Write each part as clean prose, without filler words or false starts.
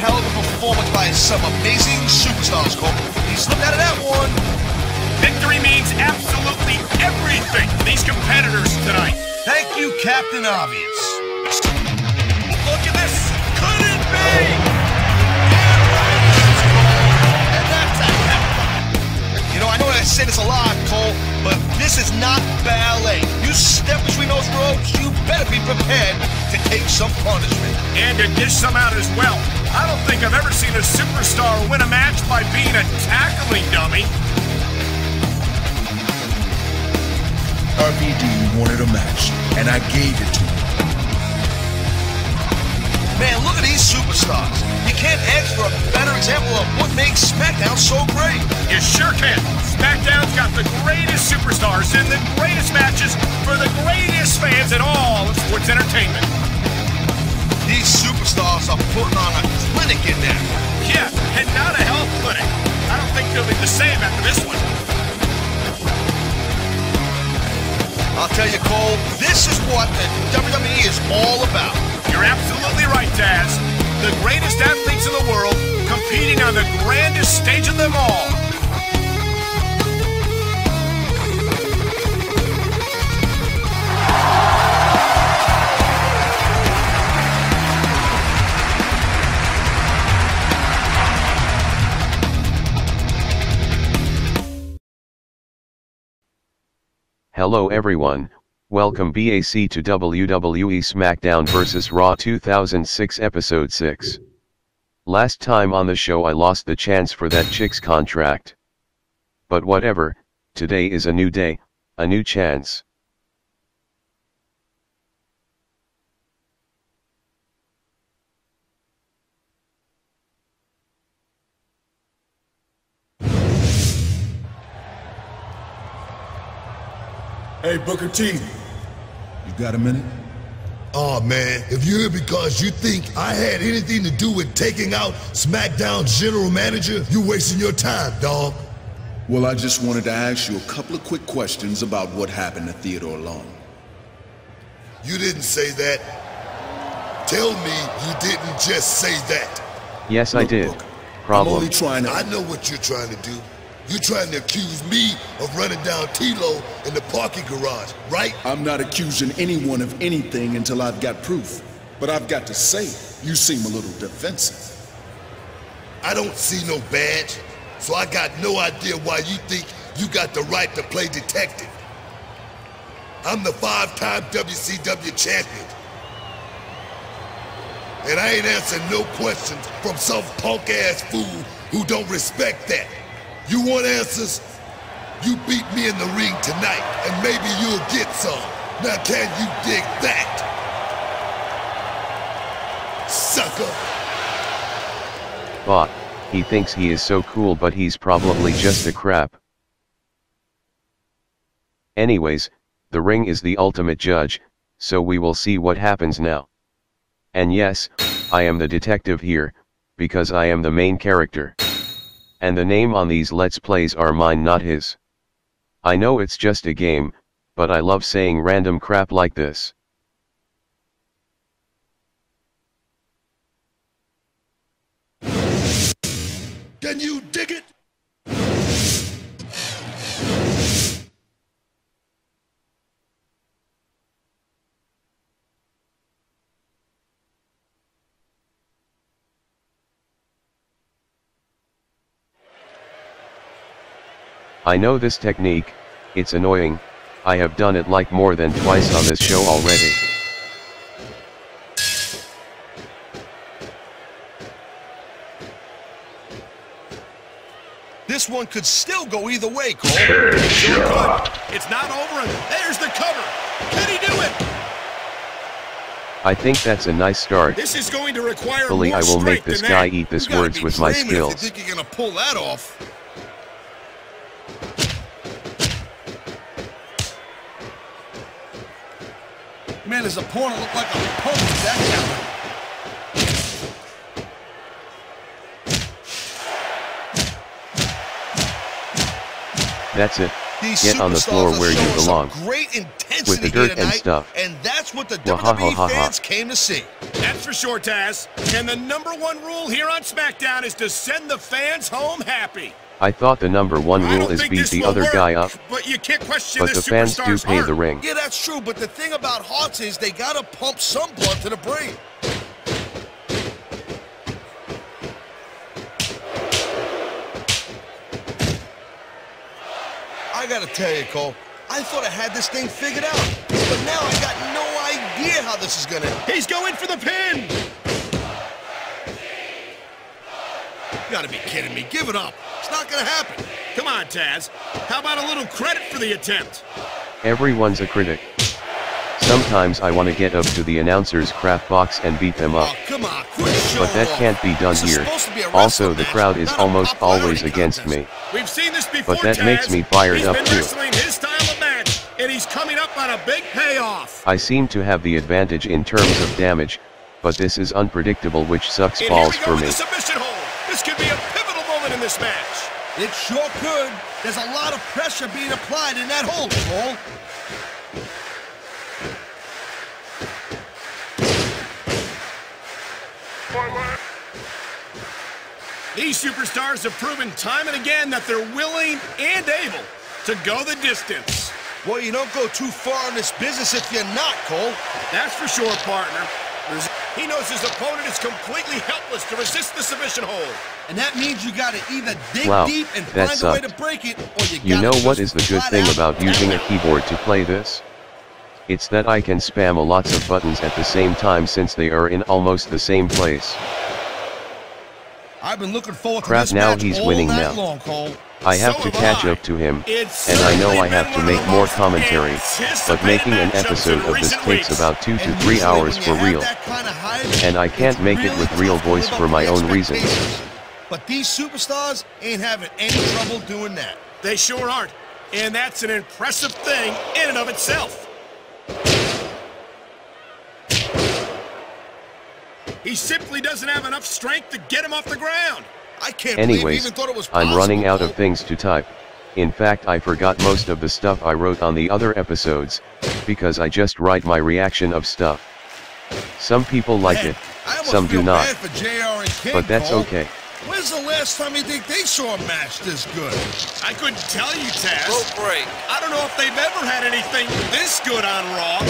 hell of a performance by some amazing superstars, Cole. He slipped out of that one. Victory means absolutely everything to these competitors tonight. Thank you, Captain Obvious. Look at this. Could it be? And that's a You know, I know I say this a lot, Cole, but this is not ballet. You step between those ropes, you better be prepared to take some punishment. And to dish some out as well. I don't think I've ever seen a superstar win a match by being a tackling dummy. RVD wanted a match, and I gave it to him. Man, look at these superstars. You can't ask for a better example of what makes SmackDown so great. You sure can. SmackDown's got the greatest superstars and the greatest matches for the greatest fans in all of sports entertainment. These superstars are putting on a clinic in there. Yeah, and not a health clinic. I don't think they'll be the same after this one. I'll tell you, Cole, this is what the WWE is all about. You're absolutely right, Taz. The greatest athletes in the world competing on the grandest stage of them all. Hello everyone, welcome BAC to WWE Smackdown vs. Raw 2006 Episode 6. Last time on the show I lost the chance for that chick's contract. But whatever, today is a new day, a new chance. Hey, Booker T, you got a minute? Oh man, if you're here because you think I had anything to do with taking out SmackDown's general manager, you're wasting your time, dawg. Well, I just wanted to ask you a couple of quick questions about what happened to Theodore Long. You didn't say that. Tell me you didn't just say that. Yes, I did. Booker, Problem. I'm only trying to... I know what you're trying to do. You're trying to accuse me of running down T-Lo in the parking garage, right? I'm not accusing anyone of anything until I've got proof. But I've got to say, you seem a little defensive. I don't see no badge, so I got no idea why you think you got the right to play detective. I'm the 5-time WCW champion. And I ain't answering no questions from some punk-ass fool who don't respect that. You want answers? You beat me in the ring tonight, and maybe you'll get some. Now can you dig that? Sucker! But, he thinks he is so cool but he's probably just a crap. Anyways, the ring is the ultimate judge, so we will see what happens now. And yes, I am the detective here, because I am the main character. And the name on these Let's Plays are mine, not his. I know it's just a game, but I love saying random crap like this. Can you dig it? I know this technique, it's annoying, I have done it like more than twice on this show already. This one could still go either way, Cole. Sure could. It's not over and there's the cover. Can he do it? I think that's a nice start. This is going to require Hopefully more I will make strength this than guy that. eat this You gotta words be with my dreaming skills. If you think you're gonna pull that off. Man, his opponent looked like a punk at that counter. That's it, These Get on the floor superstars where are you showing some belong. great intensity With the here dirt and tonight, stuff. and that's what the Wahahaha. WWE fans came to see. That's for sure, Taz. And the #1 rule here on SmackDown is to send the fans home happy. I thought the #1 I rule don't is think beat this the will other work, guy up, but you can't question but the this fans do superstar's pay heart. the ring. Yeah, that's true, but the thing about hearts is they gotta pump some blood to the brain. I gotta tell you, Cole, I thought I had this thing figured out, but now I got no idea how this is gonna... He's going for the pin. You gotta be kidding me. Give it up. It's not gonna happen. Come on, Taz. How about a little credit for the attempt? Everyone's a critic. Sometimes I want to get up to the announcer's crap box and beat them up. Oh, come on, quit showing But that off. can't be done This is here. supposed to be a Also, wrestling the match, crowd is not a almost popularity always against contest. me. We've seen this before, But that Taz. makes me fired He's up been too. wrestling his style of match, and he's coming up on a big payoff. I seem to have the advantage in terms of damage, but this is unpredictable, which sucks And balls here we for go with me. the submission hold. This could be a pivotal moment in this match. It sure could. There's a lot of pressure being applied in that hold, Cole. These superstars have proven time and again that they're willing and able to go the distance. Well, you don't go too far in this business if you're not, Cole. That's for sure, partner. He knows his opponent is completely helpless to resist the submission hold. And that means you gotta either dig Wow, deep and that find a way to sucked. break it, or you You gotta know what just is the good flat thing out about using a tap out. keyboard to play this? It's that I can spam a lots of buttons at the same time since they are in almost the same place. I've been looking forward to Crap, this now match he's all winning night now. long, Cole. I have So to have catch I. up to him, It's and I know certainly I have been to one of make the more most commentary, but making an anticipated episode matchups of in this recent takes weeks. about 2 to And 3 usually hours when for you have real, that kind of hype, and I can't it's make it really with real tough to voice live up for to my the own reasons. expectations. But these superstars ain't having any trouble doing that. They sure aren't. And that's an impressive thing in and of itself. He simply doesn't have enough strength to get him off the ground. I can't believe he Anyways, even thought it was I'm possible, running out of Cole. things to type. In fact, I forgot most of the stuff I wrote on the other episodes, because I just write my reaction of stuff. Some people like Man, it, I almost some do feel not, bad for JR and King, but that's Cole. okay. When's the last time you think they saw a match this good? I couldn't tell you, Taz. break. I don't know if they've ever had anything this good on Raw.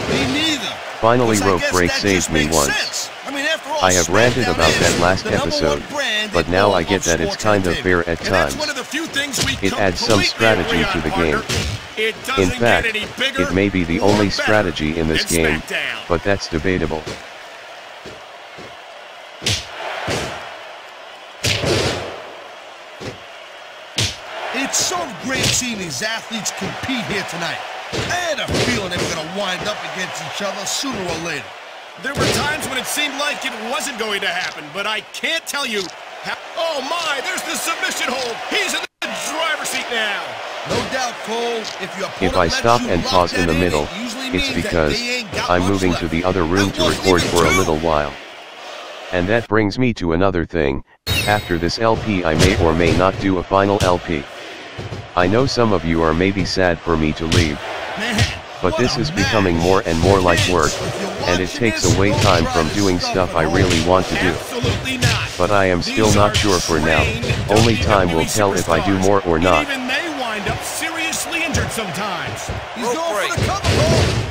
Me neither. Finally, Which I rope guess break that saved just me makes once. sense. I mean, after all, I have ranted SmackDown about is that last the #1 episode, brand but in now all I get of that it's sports kind of fair entertainment. at And that's times. one of the few things we It adds some completely strategy agree to on, the partner. game. It doesn't In fact, get any bigger it may be the or only better strategy in this than game, SmackDown. but that's debatable. It's so great seeing these athletes compete here tonight. I had a feeling they were going to wind up against each other sooner or later. There were times when it seemed like it wasn't going to happen, but I can't tell you how... Oh my, there's the submission hold. He's in the driver's seat now. No doubt, Cole, if your If opponent I lets stop you and lock pause in that the middle, it usually it's means that because they ain't got I'm much moving left. to the other room That to wasn't record even for a two. little while. And that brings me to another thing. After this LP, I may or may not do a final LP. I know some of you are maybe sad for me to leave, Man, but what this a is becoming match. more and more like Vince, work, if you're and it watching takes this, away don't time try from this doing stuff stuff at I home. really want to do. Absolutely not. But I am still These not are sure for now. trained Only time will WWE tell if I do superstars, more or and not. even they wind up seriously injured sometimes. He's going for the cover, Cole.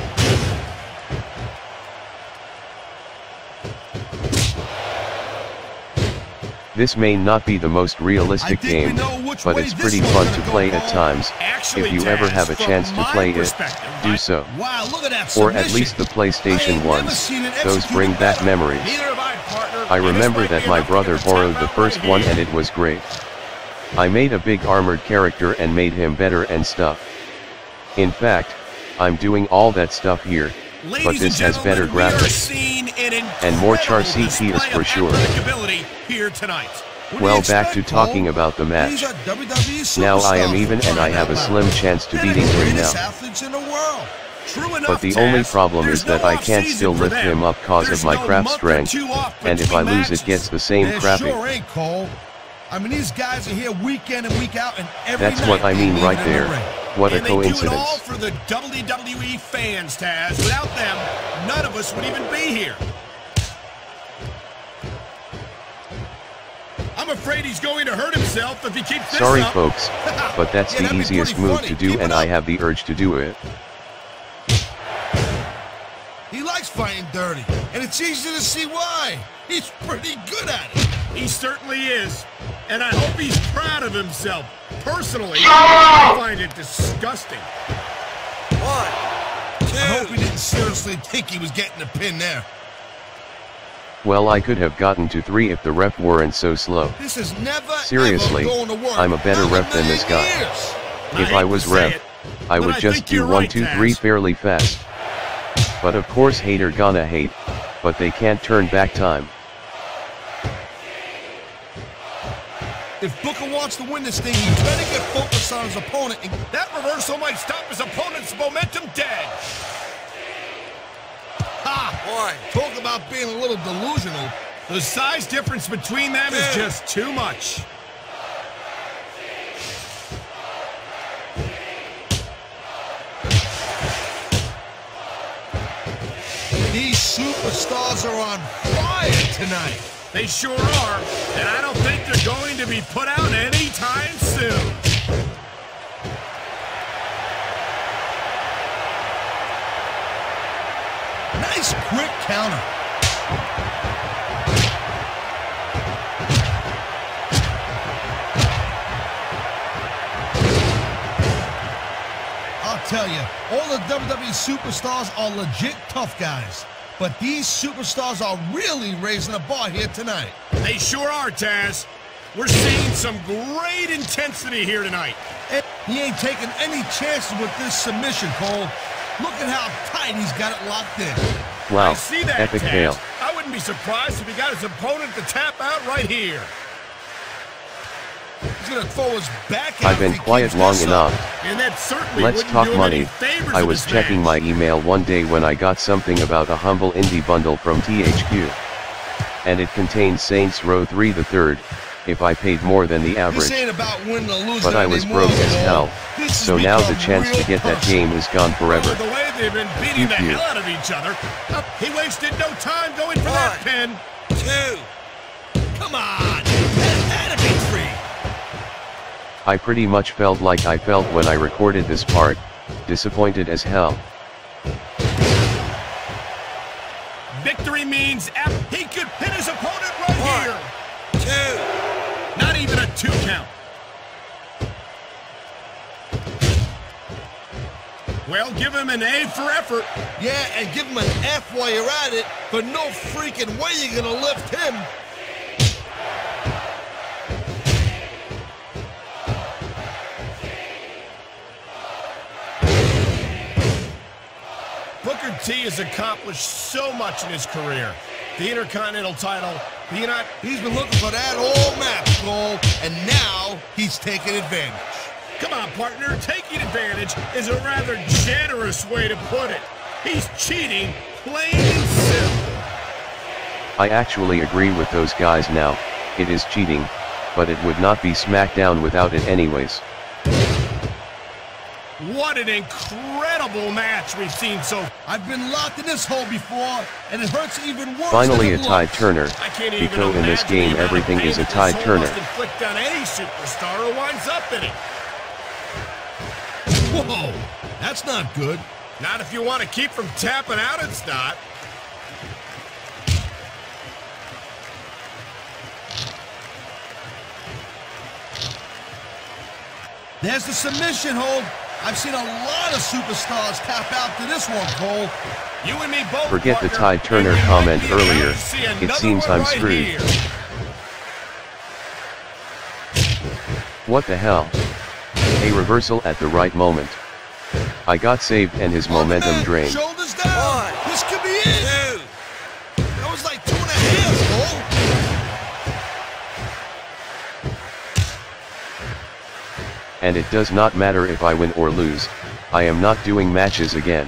This may not be the most realistic I think we game, know which but way it's this pretty one's fun gonna to go, play at Cole. times. Actually, If you ever Taz, have a from chance to my play it, perspective, do so. Wow, look at that Or submission. at least the I PlayStation ain't never ones. seen it Those executed bring back better. memories. Neither have I, partner. I And this remember might that be my enough to brother get a tap borrowed the out first right one here. and it was great. I made a big armored character and made him better and stuff. In fact, I'm doing all that stuff here, but Ladies this and has better gentlemen, we are graphics. seeing an And more char incredible CPs display for of sure. unpredictability here tonight. What do you Well, back expect, to talking Cole? about the match. These are WWE Now I am superstars even for and I crying have a out loud. slim chance to They're the beating him greatest now. athletes in the world. True enough, But the only Taz, problem there's is that no I can't off-season still for lift them. him up cause There's of my no crap month or strength, two off and if I between lose it matches. gets the same There crappy. sure ain't, Cole. I mean, these guys are here week in and week out, and every That's night what I they mean leave right it in the there. ring. What a And they do it all coincidence. for the WWE fans, Taz. Without them, none of us would even be here. I'm afraid he's going to hurt himself if he keeps this Sorry up. folks, but that's Yeah, the that'd be easiest pretty move funny. to do Keep it and I up. have the urge to do it. He likes fighting dirty, and it's easy to see why. He's pretty good at it. He certainly is. And I hope he's proud of himself. Personally, I find it disgusting. I hope he didn't seriously think he was getting a pin there. Well, I could have gotten to 3 if the ref weren't so slow. This is never Seriously, ever going to work. I'm a better Not in ref than this guy. million years. If hate I to was say ref, it, I but would I just think do you're 1, right, 2, 3 Taz. fairly fast. But of course hater gonna hate, but they can't turn back time. If Booker wants to win this thing, he better get focused on his opponent. And That reversal might stop his opponent's momentum dead. talk about being a little delusional. The size difference between them is just too much. These superstars are on fire tonight. They sure are, and I don't think they're going to be put out anytime soon. Nice quick counter. I'll tell you, all the WWE superstars are legit tough guys. But these superstars are really raising the bar here tonight. They sure are, Taz. We're seeing some great intensity here tonight. And he ain't taking any chances with this submission, Cole. Look at how tight he's got it locked in. Wow, I see that, epic Taz. fail. I wouldn't be surprised if he got his opponent to tap out right here. He's gonna throw his back out I've if been he quiet keeps long this up. enough. And that certainly Let's wouldn't talk do him money. any favors I in was this checking my match. email one day when I got something about a humble indie bundle from THQ. And it contained Saints Row 3 the third, if I paid more than the average. This ain't about winning or losing But I was anymore, broke as Cole. hell, This has so now the become chance to real get that personal. game is gone forever. With the way they've been beating the Pew, pew. hell out of each other, he wasted no time going for that pin. Come on! That had to be free! I pretty much felt like I felt when I recorded this part, disappointed as hell. Victory means he could pin his opponent right here. Not even a 2 count. Well, give him an A for effort. Yeah, and give him an F while you're at it, but no freaking way you're gonna lift him. Booker T has accomplished so much in his career. The Intercontinental title, He's been looking for that all match, Cole, and now he's taking advantage. Come on, partner, taking advantage is a rather generous way to put it. He's cheating, plain and simple. I actually agree with those guys now, it is cheating, but it would not be Smackdown without it anyways. What an incredible match we've seen so. I've been locked in this hole before, and it hurts even worse Finally a than it tide looks. turner, I can't even because in this imagine game the amount of everything pain is a that tide this hole turner. must inflict on any superstar who winds up in it. Whoa, that's not good. Not if you want to keep from tapping out, it's not. There's the submission hold. I've seen a lot of superstars tap out to this one, Cole. You and me both. Forget the partner, Tide Turner and you comment might be about earlier. to see It another seems one I'm right screwed. here. What the hell? A reversal at the right moment. I got saved and his momentum Man, drained. Shoulders down. This could be it. That was like 2.5, Cole. And it does not matter if I win or lose, I am not doing matches again.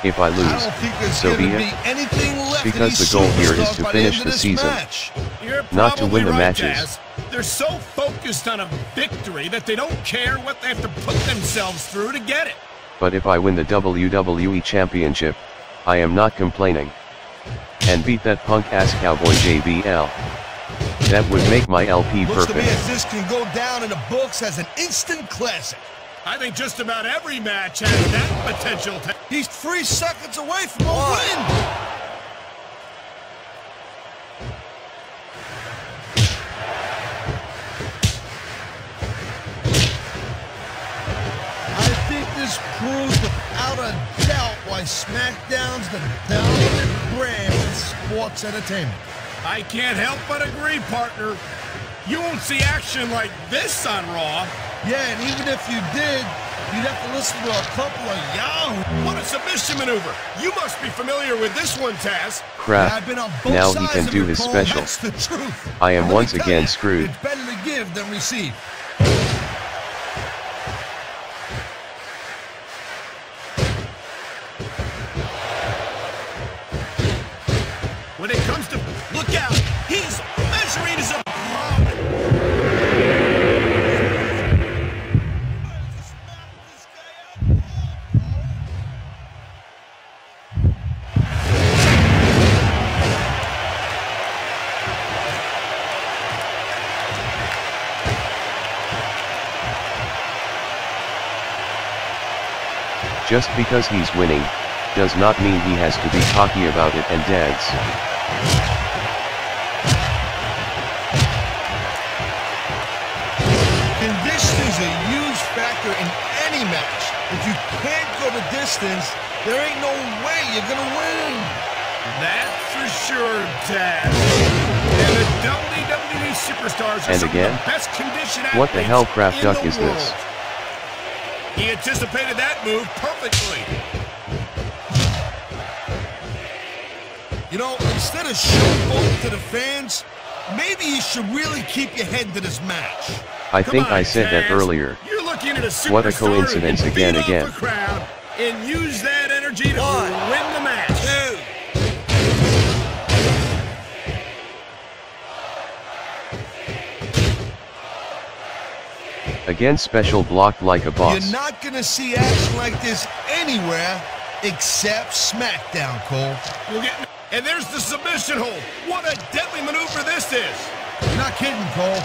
If I I don't lose, think there's so going be to it. be anything left Because of these the goal here is superstars to by finish end of the this season. match. You're not to win the matches. Taz. They're so focused on a victory that they don't care what they have to put themselves through to get it. But if I win the WWE Championship, I am not complaining. And beat that punk-ass cowboy JBL. That would make my LP Looks to me perfect. as this can go down in the books as an instant classic. I think just about every match has that potential. He's 3 seconds away from a win. I think this proves without a doubt why SmackDown's the dominant brand in sports entertainment. I can't help but agree, partner. You won't see action like this on Raw. Yeah, and even if you did, you'd have to listen to a couple of Yahoo. What a submission maneuver. You must be familiar with this one, Taz. Crap, I've been on both now he sides can of do it, his Cole. special. That's the truth. I am Let me once tell again ya, screwed. It's better to give than receive. When it comes to... Look out! He's measuring his opponent! Just because he's winning, does not mean he has to be cocky about it and dance. Conditioning's a huge factor in any match. If you can't go the distance, there ain't no way you're gonna win. That's for sure, Taz. And the WWE superstars are And some again? of the best conditioned What the hell crap athletes duck in the is this? world. He anticipated that move perfectly. You know, instead of showboating to the fans, maybe you should really keep your head to this match. I Come think on, I said that Taz. earlier. You're looking at a superstar What a coincidence who can again, beat again. off a crowd and use that energy to win the match. Again special blocked like a boss. You're not gonna see action like this anywhere except SmackDown, Cole. And there's the submission hold. What a deadly maneuver this is. You're not kidding, Cole.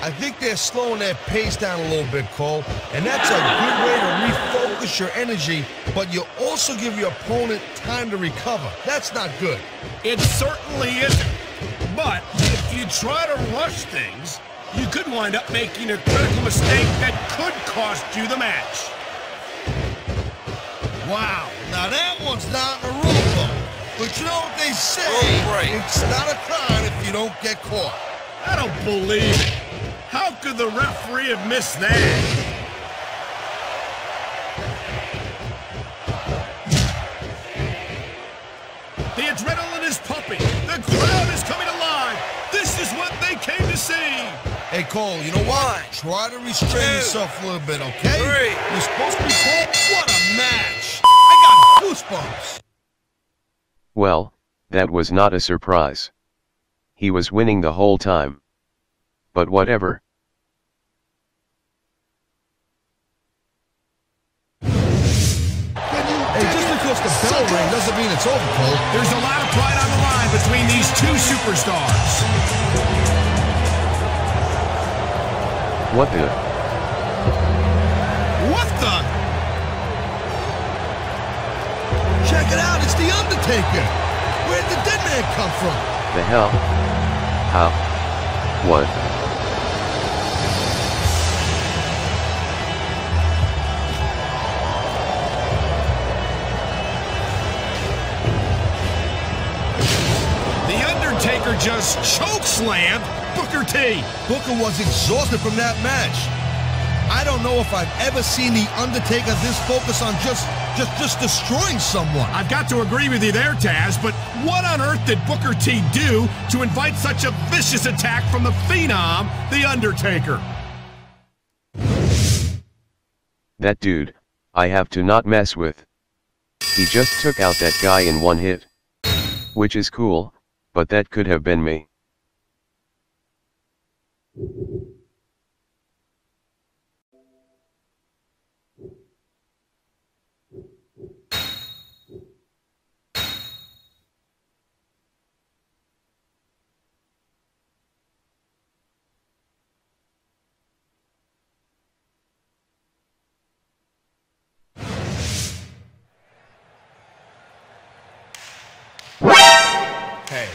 I think they're slowing their pace down a little bit, Cole, and that's a good way to refocus your energy, but you also give your opponent time to recover. That's not good. It certainly isn't. But if you try to rush things, you could wind up making a critical mistake that could cost you the match. Wow, now that one's not in the rule book. But you know what they say, it's not a crime if you don't get caught. I don't believe it. How could the referee have missed that? The adrenaline is pumping. The crowd is coming alive. This is what they came to see. Hey, Cole, you know what? Try to restrain yourself a little bit, okay? You're supposed to be Cole. What a match! I got goosebumps. Well, that was not a surprise. He was winning the whole time. But whatever. Hey, just because the bell rang doesn't mean it's over, Cole. There's a lot of pride on the line between these two superstars. What the? What the? Check it out, it's The Undertaker. Where'd the dead man come from? The hell? How? What? The Undertaker just chokeslammed Booker T. Booker was exhausted from that match. I don't know if I've ever seen The Undertaker this focused on just destroying someone. I've got to agree with you there, Taz, but what on earth did Booker T do to invite such a vicious attack from the Phenom, The Undertaker? That dude, I have to not mess with. He just took out that guy in one hit. Which is cool, but that could have been me. Hey,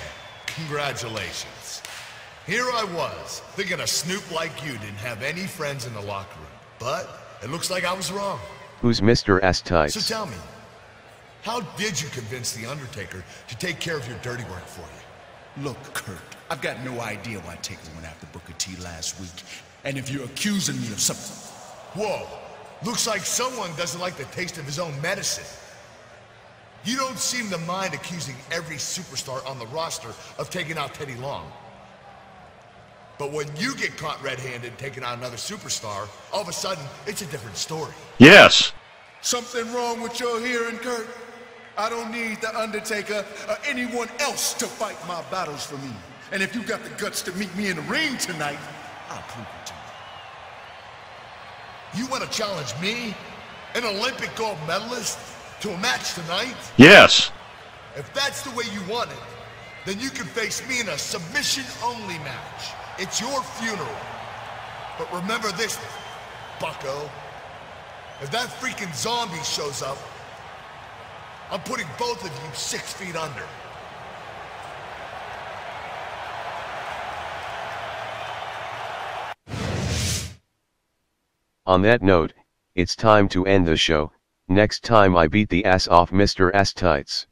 congratulations. Here I was, thinking a snoop like you didn't have any friends in the locker room. But it looks like I was wrong. Who's Mr. S Tights? So tell me, how did you convince The Undertaker to take care of your dirty work for you? Look, Kurt, I've got no idea why Taker went after Booker T last week. And if you're accusing me of something... Whoa, looks like someone doesn't like the taste of his own medicine. You don't seem to mind accusing every superstar on the roster of taking out Teddy Long. But when you get caught red-handed taking out another superstar, all of a sudden, it's a different story. Yes. Something wrong with your hearing, Kurt? I don't need The Undertaker or anyone else to fight my battles for me. And if you got the guts to meet me in the ring tonight, I'll prove it to you. You want to challenge me, an Olympic gold medalist, to a match tonight? Yes. If that's the way you want it, then you can face me in a submission-only match. It's your funeral. But remember this, bucko. If that freaking zombie shows up, I'm putting both of you 6 feet under. On that note, it's time to end the show. Next time I beat the ass off Mr. S Tights.